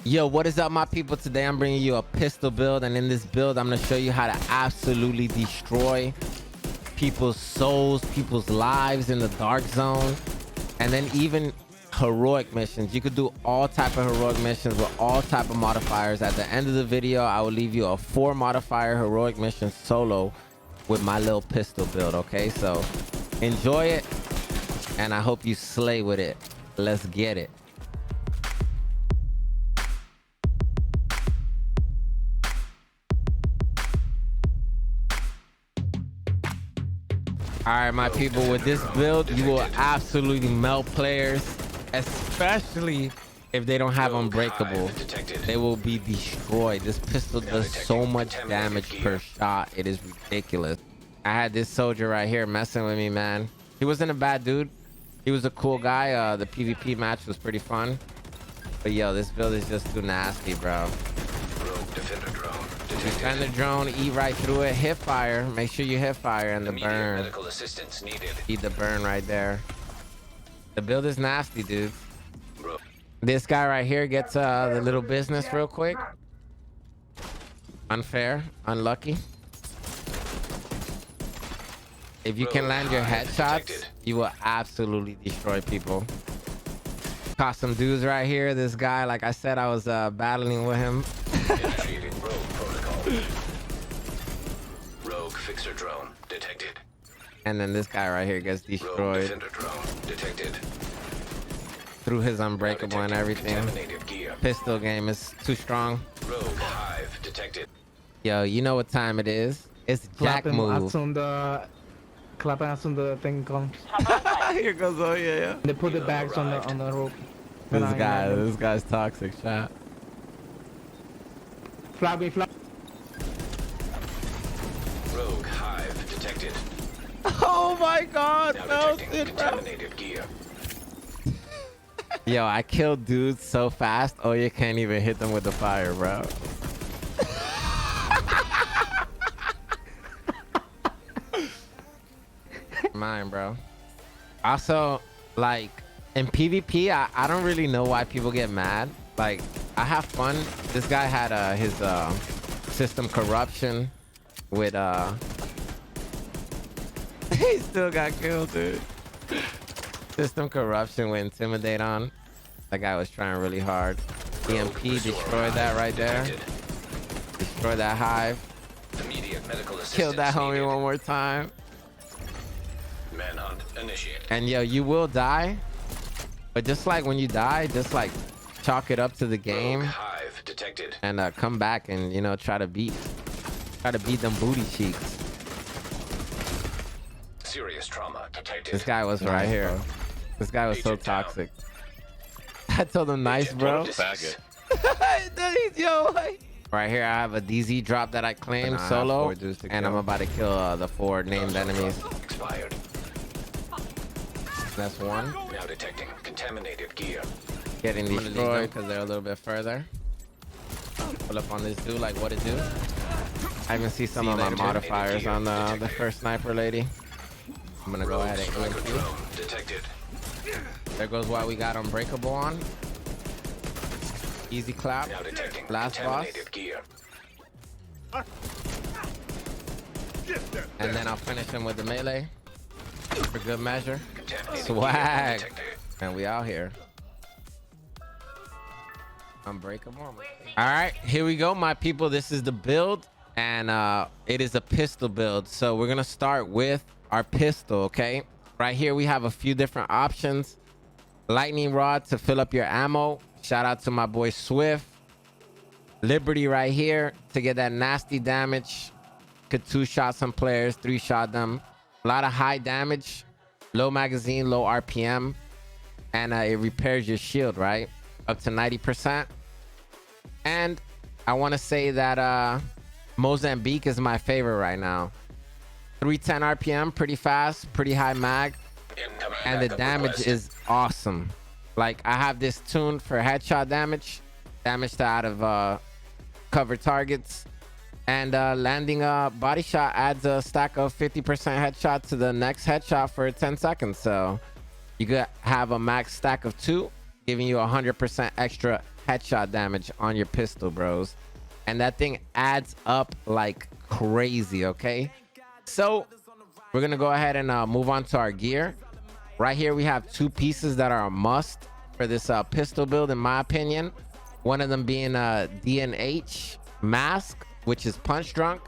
Yo, what is up, my people? Today I'm bringing you a pistol build, and in this build I'm going to show you how to absolutely destroy people's souls, people's lives in the dark zone, and then even heroic missions. You could do all type of heroic missions with all type of modifiers. At the end of the video, I will leave you a 4 modifier heroic mission solo with my little pistol build. Okay, so enjoy it, and I hope you slay with it. Let's get it. All right, my people, with this build, you will absolutely melt players, especially if they don't have Unbreakable. They will be destroyed. This pistol does so much damage per shot. It is ridiculous. I had this soldier right here messing with me, man. He wasn't a bad dude. He was a cool guy. The PvP match was pretty fun. But yo, this build is just too nasty, bro. Defend the drone, eat right through it, hip fire. Make sure you hip fire and the burn. Medical assistance needed. Eat the burn right there. The build is nasty, dude. This guy right here gets the little business real quick. Unfair, unlucky. If you can land your headshots, you will absolutely destroy people. Caught some dudes right here. This guy, like I said, I was battling with him. Rogue fixer drone detected. And then this guy right here gets destroyed. Rogue drone detected. Through his Unbreakable and everything. Pistol game is too strong. Rogue hive detected. Yo, you know what time it is. It's Jack move. Clapping as soon the thing comes. Here goes, oh yeah. They put the bags on the rope. This guy's toxic shot. Flag me, flag. Rogue hive detected. Oh my god, no shit, contaminated gear. Yo, I killed dudes so fast. Oh, you can't even hit them with the fire, bro. Mine, bro. Also, like in PvP, I don't really know why people get mad. Like, I have fun. This guy had his system corruption with he still got killed, dude. System corruption with intimidate on. That guy was trying really hard. EMP destroyed that right there. Destroyed that hive. Immediate medical assistance. Killed that homie needed. one more time. Manhunt initiated. And yo, you will die, but just like when you die, just like chalk it up to the game. Rogue hive detected. And come back and, you know, try to beat them booty cheeks. Serious trauma detected. This guy was right here. This guy was so toxic. I told him, nice, bro. Yo, right here, I have a DZ drop that I claimed solo, and I'm about to kill the 4 named enemies. Expired. That's one. Now detecting contaminated gear. Getting destroyed because they're a little bit further. Pull up on this dude, like what it do. I even see some of my modifiers on the first sniper lady. I'm gonna go ahead and EMP. Detected. There goes why we got Unbreakable on. Easy clap. Now detecting Last boss. contaminated gear. And then I'll finish him with the melee for good measure. Contaminated Swag. gear detected. And we out here. Unbreakable. All right, here we go, my people. This is the build, and it is a pistol build. So we're gonna start with our pistol. Okay, right here we have a few different options. Lightning rod to fill up your ammo. Shout out to my boy Swift. Liberty right here to get that nasty damage. Could 2-shot some players, 3-shot them. A lot of high damage, low magazine, low RPM, and it repairs your shield, right, up to 90%. And I want to say that Mozambique is my favorite right now. 310 RPM, pretty fast, pretty high mag, and the damage is awesome. Like, I have this tuned for headshot damage to out of cover targets, and landing a body shot adds a stack of 50% headshot to the next headshot for 10 seconds. So you could have a max stack of 2, giving you 100% extra headshot damage on your pistol, bros. And that thing adds up like crazy, okay? So we're gonna go ahead and move on to our gear. Right here, we have two pieces that are a must for this pistol build, in my opinion. One of them being a DNH mask, which is punch drunk.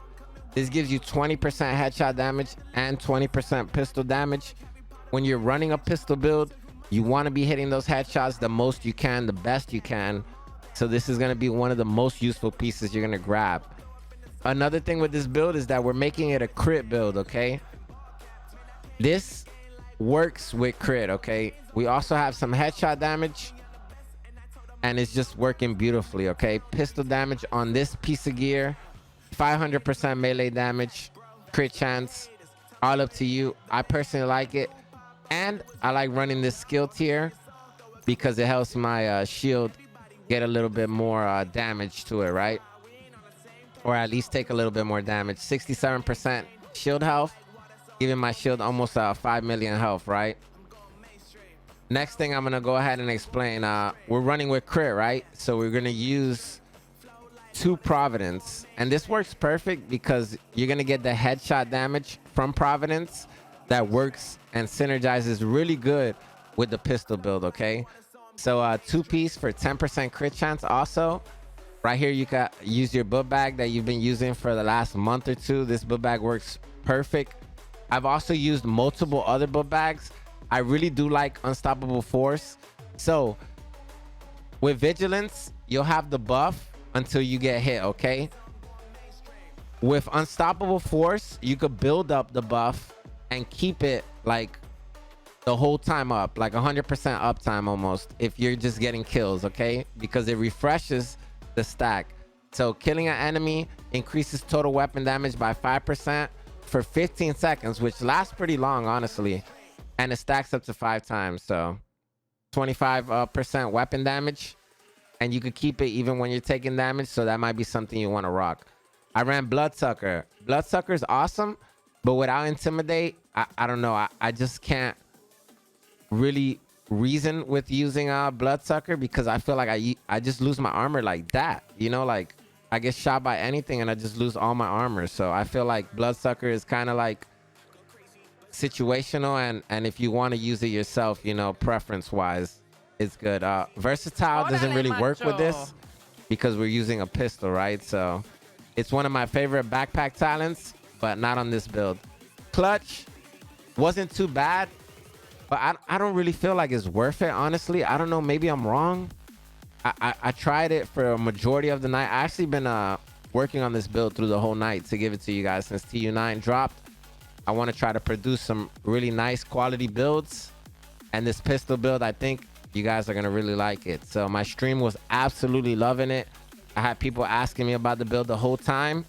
This gives you 20% headshot damage and 20% pistol damage. When you're running a pistol build, you want to be hitting those headshots the most you can, the best you can. So this is going to be one of the most useful pieces you're going to grab. Another thing with this build is that we're making it a crit build, okay? This works with crit, okay? We also have some headshot damage, and it's just working beautifully, okay? Pistol damage on this piece of gear, 500% melee damage, crit chance, all up to you. I personally like it, and I like running this skill tier because it helps my shield get a little bit more damage to it, right? Or at least take a little bit more damage. 67% shield health, giving my shield almost 5 million health, right? Next thing I'm gonna go ahead and explain, we're running with crit, right? So we're gonna use 2 Providence, and this works perfect because you're gonna get the headshot damage from Providence that works and synergizes really good with the pistol build, okay? So 2 piece for 10% crit chance. Also right here, you can use your book bag that you've been using for the last month or 2. This book bag works perfect. I've also used multiple other book bags. I really do like Unstoppable Force. So with Vigilance, you'll have the buff until you get hit, okay? With Unstoppable Force, you could build up the buff and keep it like the whole time up, like 100% uptime almost, if you're just getting kills, okay? Because it refreshes the stack. So killing an enemy increases total weapon damage by 5% for 15 seconds, which lasts pretty long, honestly. And it stacks up to 5 times. So 25% weapon damage. And you could keep it even when you're taking damage. So that might be something you want to rock. I ran Bloodsucker. Bloodsucker is awesome. But without Intimidate, I don't know. I just can't really reason with using Bloodsucker because I feel like I just lose my armor like that. You know, like I get shot by anything and I just lose all my armor. So I feel like Bloodsucker is kind of like situational, and if you want to use it yourself, you know, preference wise, it's good. Versatile doesn't really work with this because we're using a pistol, right? So it's one of my favorite backpack talents, but not on this build. Clutch wasn't too bad, but I don't really feel like it's worth it, honestly. I don't know, maybe I'm wrong. I tried it for a majority of the night. I actually been working on this build through the whole night to give it to you guys since TU9 dropped. I want to try to produce some really nice quality builds, and this pistol build, I think you guys are gonna really like it. So my stream was absolutely loving it. I had people asking me about the build the whole time,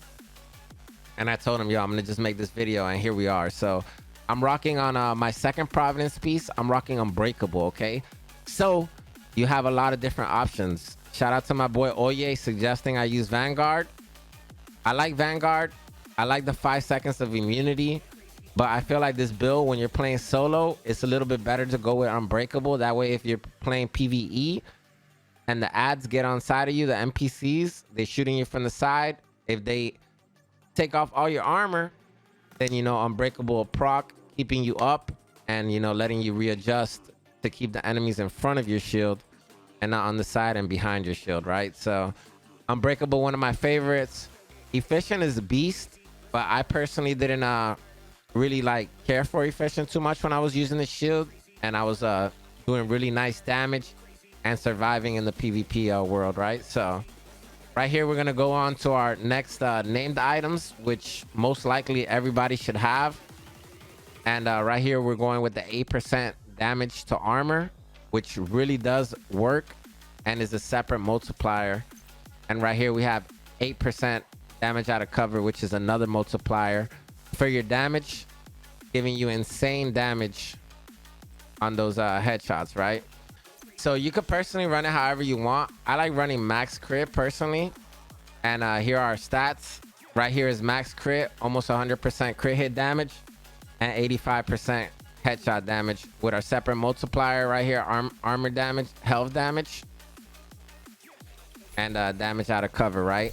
and I told them, yo, I'm gonna just make this video, and here we are. So I'm rocking on my second Providence piece. I'm rocking Unbreakable, okay? So you have a lot of different options. Shout out to my boy Oye suggesting I use Vanguard. I like Vanguard. I like the 5 seconds of immunity, but I feel like this build, when you're playing solo, it's a little bit better to go with Unbreakable. That way, if you're playing PvE and the ads get on side of you, the NPCs, they're shooting you from the side. If they take off all your armor, then, you know, Unbreakable will proc, keeping you up and, you know, letting you readjust to keep the enemies in front of your shield and not on the side and behind your shield, right? So Unbreakable, one of my favorites. Efficient is a beast, but I personally didn't really like care for Efficient too much when I was using the shield, and I was doing really nice damage and surviving in the PvP world, right? So right here, we're gonna go on to our next named items, which most likely everybody should have. And right here, we're going with the 8% damage to armor, which really does work and is a separate multiplier. And right here, we have 8% damage out of cover, which is another multiplier for your damage, giving you insane damage on those headshots, right? So you could personally run it however you want. I like running max crit personally. And here are our stats. Right here is max crit, almost 100% crit hit damage and 85% headshot damage with our separate multiplier right here, armor damage, health damage. and damage out of cover, right?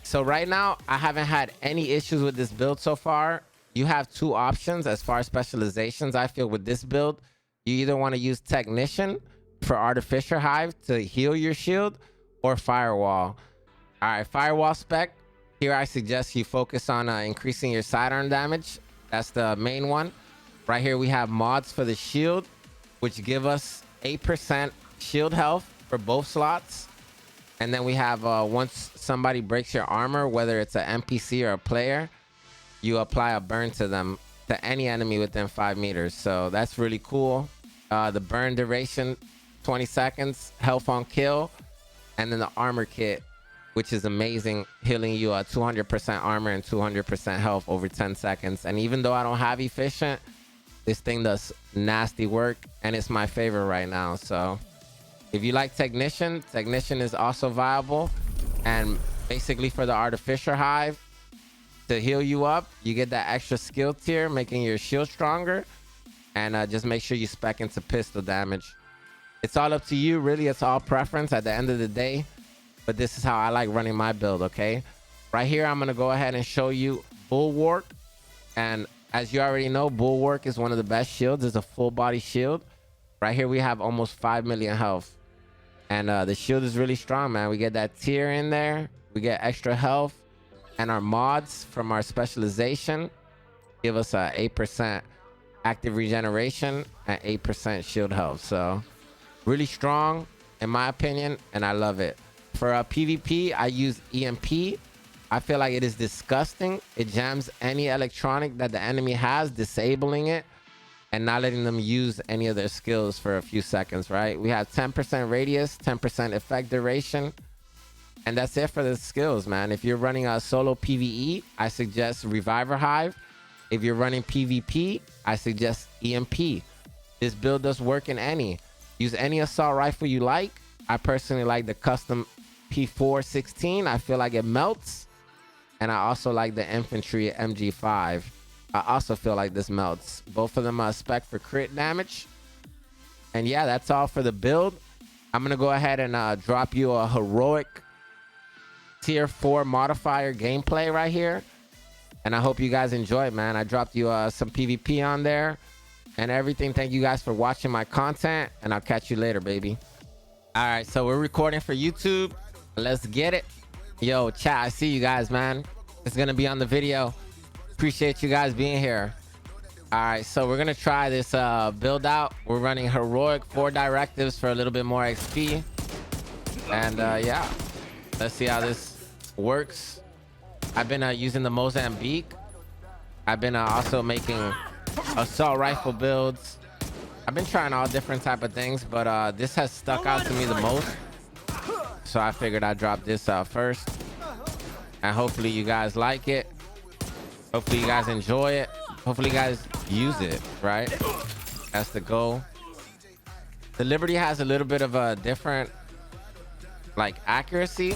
So right now, I haven't had any issues with this build so far. You have two options as far as specializations. I feel with this build, you either want to use Technician for Artificer Hive to heal your shield, or Firewall. All right, Firewall spec. Here I suggest you focus on increasing your sidearm damage. That's the main one. Right here we have mods for the shield, which give us 8% shield health for both slots. And then we have once somebody breaks your armor, whether it's an NPC or a player, you apply a burn to them, to any enemy within 5 meters. So that's really cool. The burn duration, 20 seconds, health on kill, and then the armor kit, which is amazing, healing you 200% armor and 200% health over 10 seconds. And even though I don't have efficient, this thing does nasty work, and it's my favorite right now. So if you like Technician, Technician is also viable. And basically for the Artificer Hive, to heal you up, you get that extra skill tier, making your shield stronger. And just make sure you spec into pistol damage. It's all up to you, really. It's all preference at the end of the day. But this is how I like running my build, okay? Right here, I'm going to go ahead and show you Bulwark. And as you already know, Bulwark is one of the best shields. It's a full body shield. Right here, we have almost 5 million health. And the shield is really strong, man. We get that tier in there. We get extra health. And our mods from our specialization give us 8% active regeneration and 8% shield health. So really strong, in my opinion, and I love it. For PvP, I use EMP. I feel like it is disgusting. It jams any electronic that the enemy has, disabling it and not letting them use any of their skills for a few seconds, right? We have 10% radius, 10% effect duration, and that's it for the skills, man. If you're running a solo PvE, I suggest Reviver Hive. If you're running PvP, I suggest EMP. This build does work in any. Use any assault rifle you like. I personally like the custom P416. I feel like it melts. And I also like the infantry MG5. I also feel like this melts. Both of them are spec for crit damage. And yeah, that's all for the build. I'm going to go ahead and drop you a heroic tier 4 modifier gameplay right here. And I hope you guys enjoy it, man. I dropped you some PvP on there and everything. Thank you guys for watching my content, and I'll catch you later, baby. All right, so we're recording for YouTube. Let's get it. Yo, chat, I see you guys, man. It's gonna be on the video. Appreciate you guys being here. All right, so we're gonna try this build out. We're running heroic 4 directives for a little bit more XP. And yeah, let's see how this works. I've been using the Mozambique. I've been also making assault rifle builds. I've been trying all different type of things, but this has stuck out to me the most. So I figured I'd drop this out first. And hopefully you guys like it. Hopefully you guys enjoy it. Hopefully you guys use it, right? That's the goal. The Liberty has a little bit of a different like accuracy,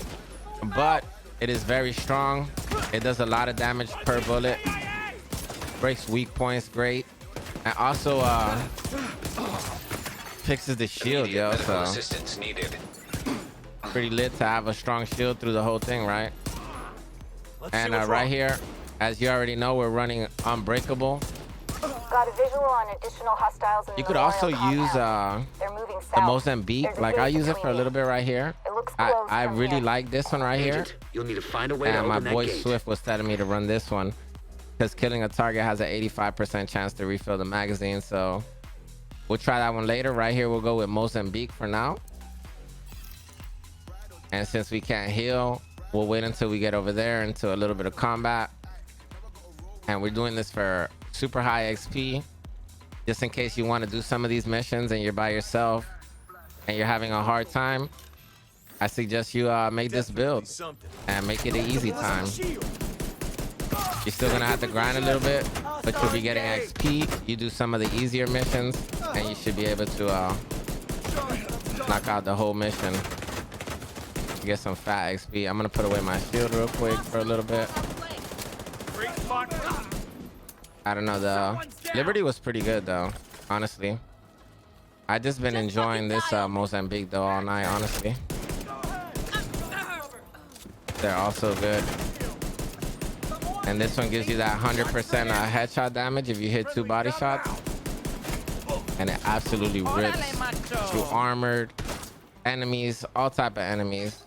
but it is very strong. It does a lot of damage per bullet. Breaks weak points great. And also fixes the shield, yo. So assistance needed. pretty lit to have a strong shield through the whole thing, right? And right here, as you already know, we're running Unbreakable. Got a visual on additional hostiles in the You could also use They're moving the south. Mozambique. There's a Like I gate use it for a between little bit right here. It looks close I from really here. like this one right here. Agent, you'll need to find a way to And my open boy that gate. Swift was telling me to run this one because killing a target has an 85% chance to refill the magazine. So we'll try that one later. Right here, we'll go with Mozambique for now. And since we can't heal, we'll wait until we get over there into a little bit of combat. And we're doing this for super high XP, just in case you want to do some of these missions and you're by yourself and you're having a hard time. I suggest you make this build and make it an easy time. You're still gonna have to grind a little bit, but you'll be getting XP. You do some of the easier missions and you should be able to knock out the whole mission. Get some fat XP. I'm gonna put away my shield real quick for a little bit. I don't know, the Liberty was pretty good though, honestly. I just been enjoying this Mozambique though all night, honestly. They're also good. And this one gives you that 100% headshot damage if you hit 2 body shots. And it absolutely rips through armored enemies, all type of enemies.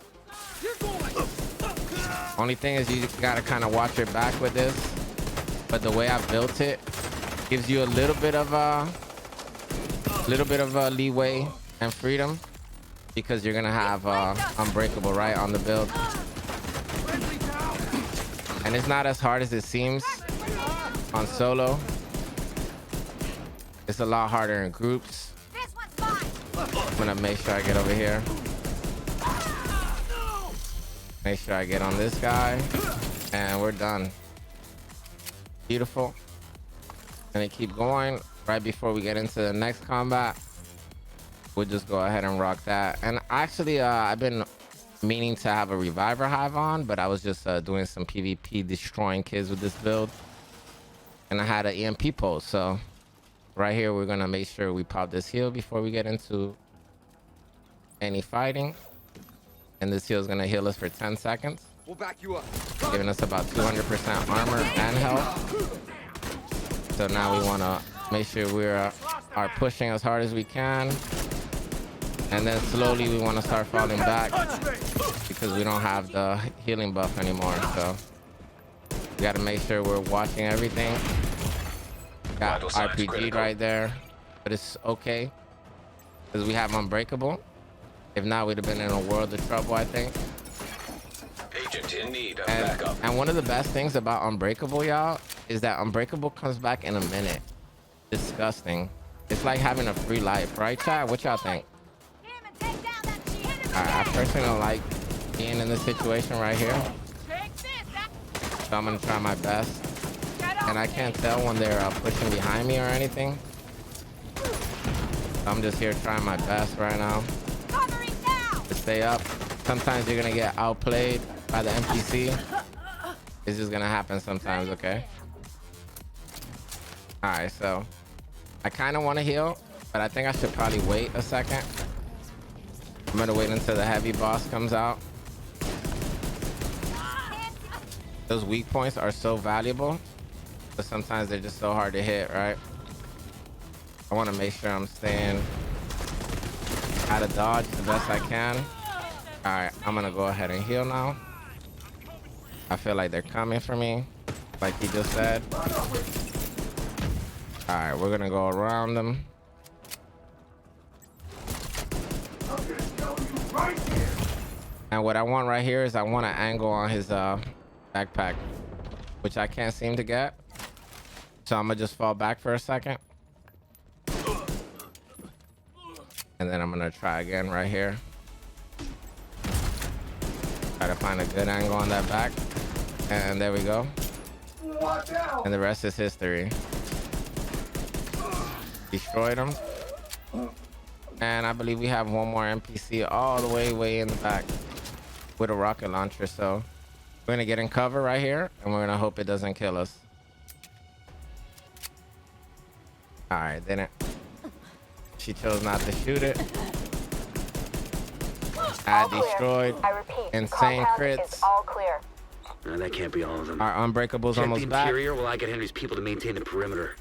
Only thing is you gotta kind of watch your back with this. But the way I built it gives you a little bit of leeway and freedom, because you're gonna have unbreakable right on the build. And it's not as hard as it seems on solo. It's a lot harder in groups. I'm gonna make sure I get over here. Make sure I get on this guy. And we're done. Beautiful. Gonna keep going. Right before we get into the next combat, we'll just go ahead and rock that. And actually, I've been meaning to have a reviver hive on, but I was just doing some PvP destroying kids with this build. And I had an EMP pulse, so right here we're gonna make sure we pop this heal before we get into any fighting. And this heal is gonna heal us for 10 seconds. We'll back you up. Giving us about 200% armor and health. So now we wanna make sure we are pushing as hard as we can. And then slowly we wanna start falling back because we don't have the healing buff anymore. So we gotta make sure we're watching everything. Got RPG right there, but it's okay because we have unbreakable. If not, we'd have been in a world of trouble, I think. Agent in need of backup. And one of the best things about unbreakable, y'all, is that unbreakable comes back in a minute. Disgusting. It's like having a free life, right, chat? What y'all think? I personally don't like being in this situation right here, so I'm gonna try my best. And I can't tell when they're pushing behind me or anything. So I'm just here trying my best right now to stay up. Sometimes you're gonna get outplayed by the NPC. It's just gonna happen sometimes, okay? All right, so I kind of want to heal, but I think I should probably wait a second. I'm gonna wait until the heavy boss comes out. Those weak points are so valuable, but sometimes they're just so hard to hit, right? I want to make sure I'm staying out of dodge the best I can. All right, I'm gonna go ahead and heal now. I feel like they're coming for me, like he just said. All right, we're gonna go around them. And what I want right here is I want an angle on his backpack, which I can't seem to get. So I'm gonna just fall back for a second. And then I'm gonna try again right here. Try to find a good angle on that back. And there we go. And the rest is history. Destroyed him. And I believe we have one more NPC all the way in the back with a rocket launcher. So we're gonna get in cover right here and we're gonna hope it doesn't kill us. All right, didn't. She chose not to shoot it. I destroyed. I repeat, Insane compound crits. is all clear. No, that can't be all of them. Our unbreakable's Check almost the back. interior while I get Henry's people to maintain the perimeter.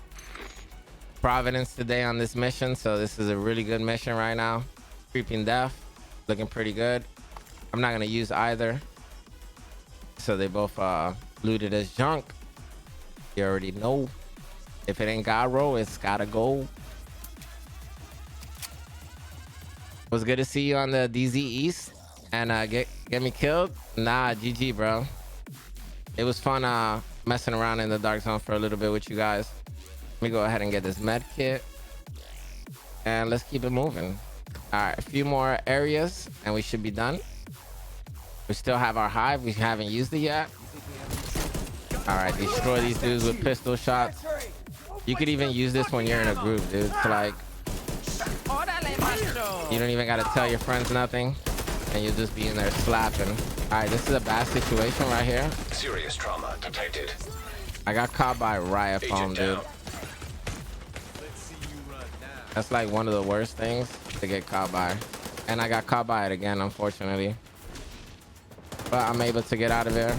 Providence today on this mission, so this is a really good mission right now. Creeping Death, looking pretty good. I'm not gonna use either, so they both looted as junk. You already know, if it ain't got roll, it's gotta go. Was good to see you on the DZ East and get me killed. Nah, GG, bro. It was fun messing around in the dark zone for a little bit with you guys. Let me go ahead and get this med kit and let's keep it moving. All right, a few more areas and we should be done. We still have our hive. We haven't used it yet. All right, destroy these dudes with pistol shots. You could even use this when you're in a group, dude. It's like, you don't even gotta tell your friends nothing and you'll just be in there slapping. All right, this is a bad situation right here. Serious trauma detected. I got caught by a riot foam, Agent dude. down. That's like one of the worst things to get caught by. And I got caught by it again, unfortunately. but I'm able to get out of there.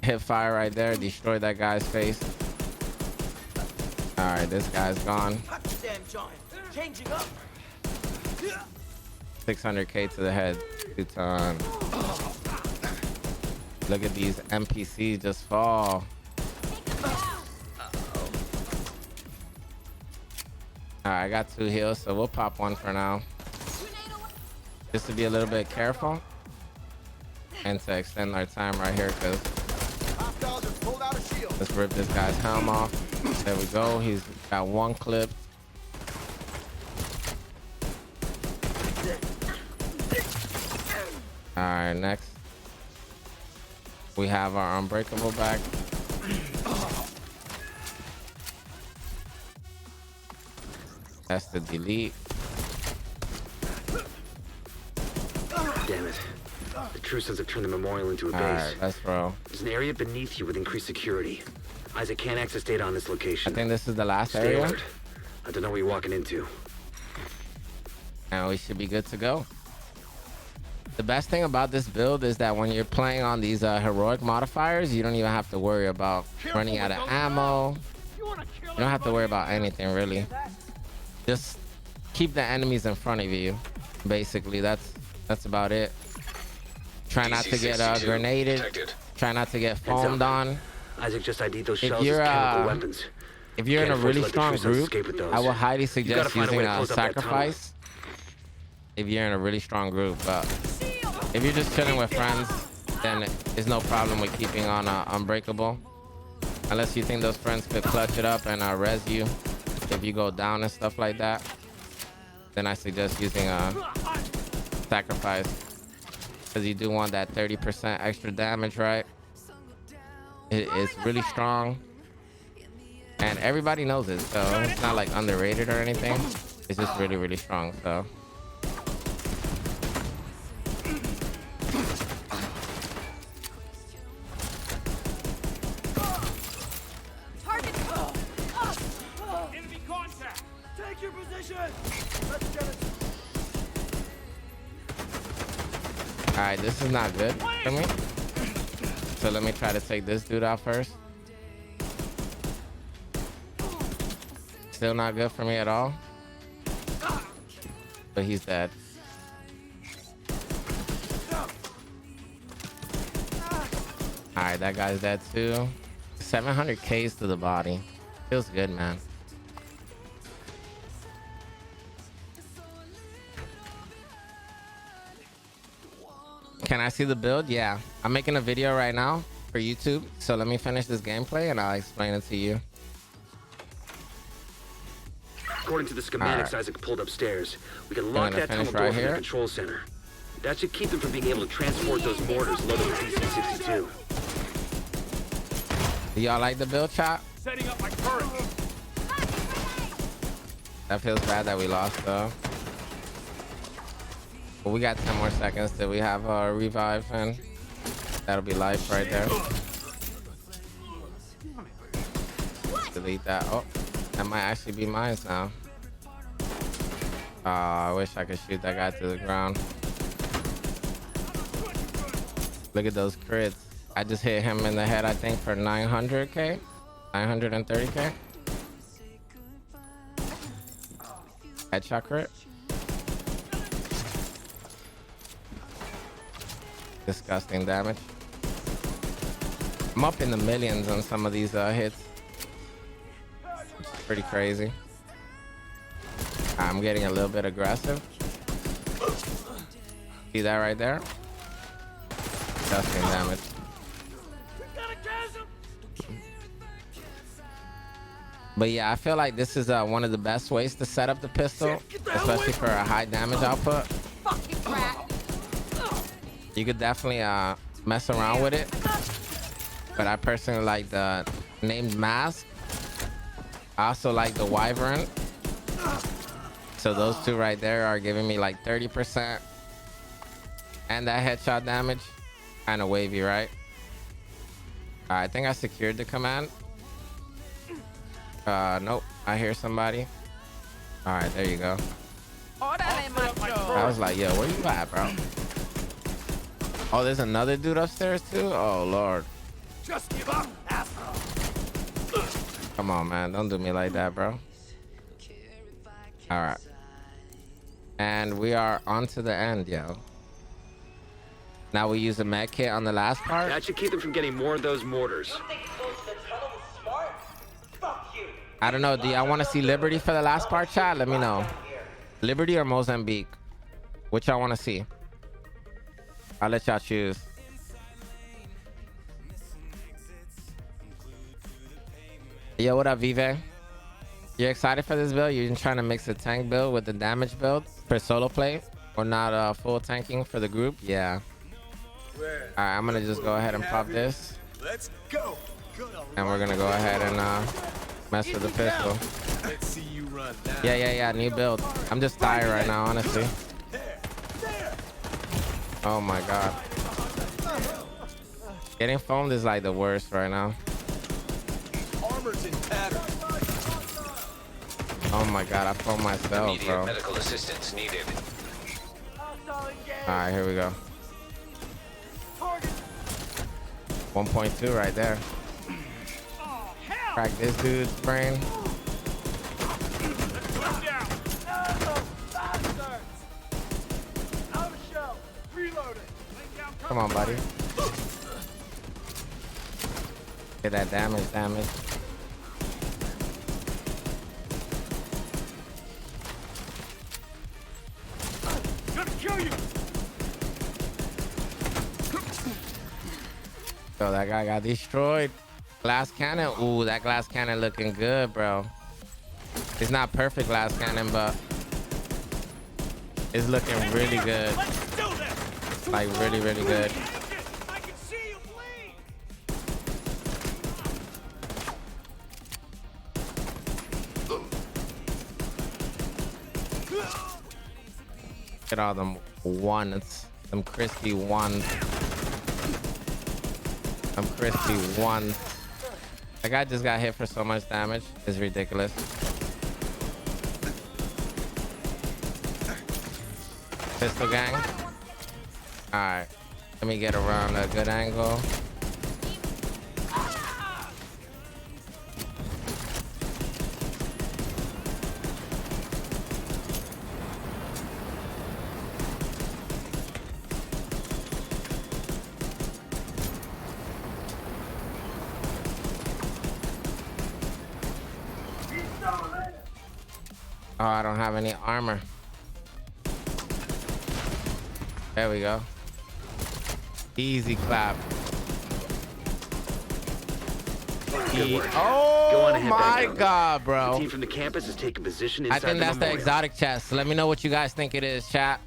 Hit fire right there, destroy that guy's face. All right, this guy's gone. 600k to the head. 2-ton. Look at these NPCs just fall. Alright, I got 2 heals, so we'll pop 1 for now. Just to be a little bit careful. And to extend our time right here, because let's rip this guy's helm off. There we go. He's got 1 clip. Alright, next. We have our unbreakable back. That's the delete. Damn it. The true sons have turned the memorial into a base. Alright, let's roll. There's an area beneath you with increased security. Isaac can't access data on this I location. think this is the last Stay area. alert. I don't know what you're walking into. And we should be good to go. The best thing about this build is that when you're playing on these heroic modifiers, you don't even have to worry about running out of ammo. You don't have to worry about anything really. Just keep the enemies in front of you. Basically, that's about it. Try not to get grenaded. Detected. Try not to get foamed on. Isaac just ID'd those If shells as you're, chemical weapons. If you're in Can't a afford to really let the strong true sons group, escape with those. I will highly You gotta suggest find a way using to a close up that tunnel. sacrifice. If you're in a really strong group, but if you're just chilling with friends, then there's no problem with keeping on unbreakable. Unless you think those friends could clutch it up and res you if you go down and stuff like that, then I suggest using a sacrifice, because you do want that 30% extra damage, right? It's really strong, and everybody knows it, so it's not like underrated or anything. It's just really, really strong. So Enemy contact! Take your position! Let's get it. all right, this is not good for me. So let me try to take this dude out first. Still not good for me at all. But he's dead. All right, that guy's dead too. 700 Ks to the body. Feels good, man. Can I see the build? Yeah, I'm making a video right now for YouTube. So let me finish this gameplay and I'll explain it to you. According to the schematics Alright. Isaac pulled upstairs, we can I'm lock gonna that tunnel finish door right from the here. control center. That should keep them from being able to transport those mortars loaded with DC-62. Do y'all like the build, chat? Setting up my turret. That feels bad that we lost though. But we got 10 more seconds till we have a revive, and that'll be life right there. Delete that. Oh, that might actually be mine now. Oh, I wish I could shoot that guy to the ground. Look at those crits. I just hit him in the head, I think, for 900k, 930k. Headshot crit. Disgusting damage. I'm up in the millions on some of these hits. It's pretty crazy. I'm getting a little bit aggressive. See that right there? Disgusting damage. But yeah, I feel like this is one of the best ways to set up the pistol, especially for a high damage output. You could definitely mess around with it, but I personally like the named mask. I also like the wyvern. So those two right there are giving me like 30% and that headshot damage. Kind of wavy, right? I think I secured the command. Nope, I hear somebody. All right, there you go. I was like, yo, where you at, bro? Oh, there's another dude upstairs too? Oh, Lord. Just give up, asshole. Come on, man. Don't do me like that, bro. All right. And we are on to the end, yo. Now we use a med kit on the last part. That should keep them from getting more of those mortars. I don't know. Do y'all want to see Liberty for the last part, chat? Let me know. Liberty or Mozambique? Which y'all want to see? I'll let y'all choose. Yo, what up, Vive? You excited for this build? You're trying to mix the tank build with the damage build for solo play? Or not full tanking for the group? Yeah. Alright, I'm gonna just go ahead and pop this. Let's go. And we're gonna go ahead and mess with the pistol. Let's see you run now. Yeah, new build. I'm just tired right now, honestly. Oh my god. Getting foamed is like the worst right now. Armor's in pattern. Oh my god, I foamed myself, Immediate bro. medical assistance needed. Alright, here we go. 1.2 right there. Crack this dude's brain. Come on, buddy. Get that damage. Gonna kill you. So that guy got destroyed. Glass cannon. Ooh, that glass cannon looking good, bro. It's not perfect glass cannon, but it's looking really good. Let's do this. Like really good. I can see you bleed. Get all them ones. Them crispy ones. Them crispy ones. That guy just got hit for so much damage. It's ridiculous. Pistol gang. Alright. Let me get around a good angle. Oh, I don't have any armor. There we go. Easy clap. Good work. Go Oh on ahead, my back god, The bro. team from the campus has taken position inside I think that's the memorial. exotic chest. Let me know what you guys think it is, chat.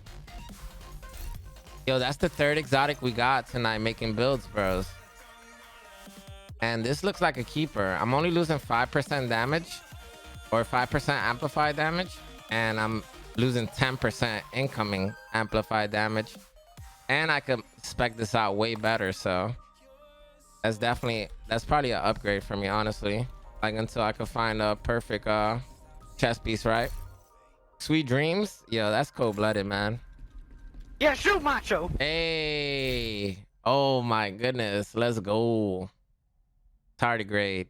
Yo, that's the third exotic we got tonight making builds, bros. And this looks like a keeper. I'm only losing 5% damage or 5% amplified damage. And I'm losing 10% incoming amplified damage. And I could spec this out way better. So that's probably an upgrade for me, honestly. Like until I could find a perfect chest piece, right? Sweet dreams. Yo, that's cold-blooded, man. Yeah, shoot, macho. Hey. Oh my goodness. Let's go. Tardigrade.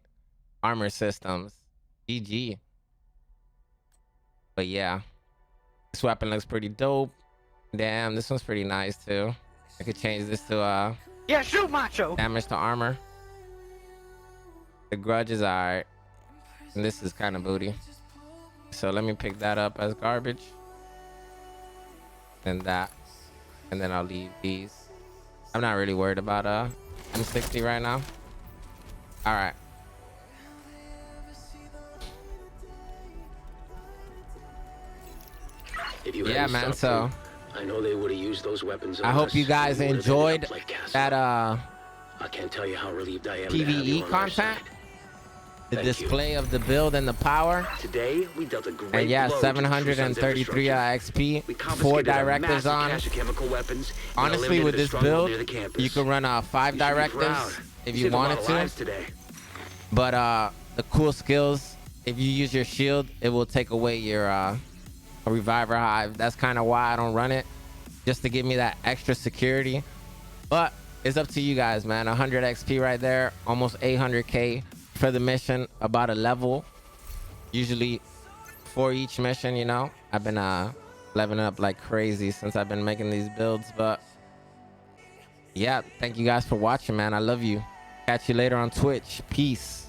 Armor systems. GG. But yeah. This weapon looks pretty dope. Damn, this one's pretty nice too. I could change this to Yeah, shoot, macho. damage to armor. The grudge is alright. And this is kind of booty. So let me pick that up as garbage. And that. And then I'll leave these. I'm not really worried about M60 right now. Alright. If you Yeah, hadn't man, stopped so them, I know they would have used those weapons on I hope us, you guys and we would've ended enjoyed up like Castle. that I can't tell you how relieved I am to have you PvE on our content. side. The Thank you. display of the build and the power. Today we dealt a great And yeah, blow to the Tucson's 733 XP, We 4 confiscated a directives massive on. cache of chemical weapons and Honestly, with eliminated a this stronghold build, near the campus. you could run 5 You should be directives proud. if You you saved a lot wanted of to. lives today. But the cool skills, if you use your shield, it will take away your reviver hive. That's kind of why I don't run it, just to give me that extra security. But it's up to you guys, man. 100 XP right there, almost 800k for the mission, about a level usually for each mission. You know, I've been leveling up like crazy since I've been making these builds. But yeah, thank you guys for watching, man. I love you. Catch you later on Twitch. Peace.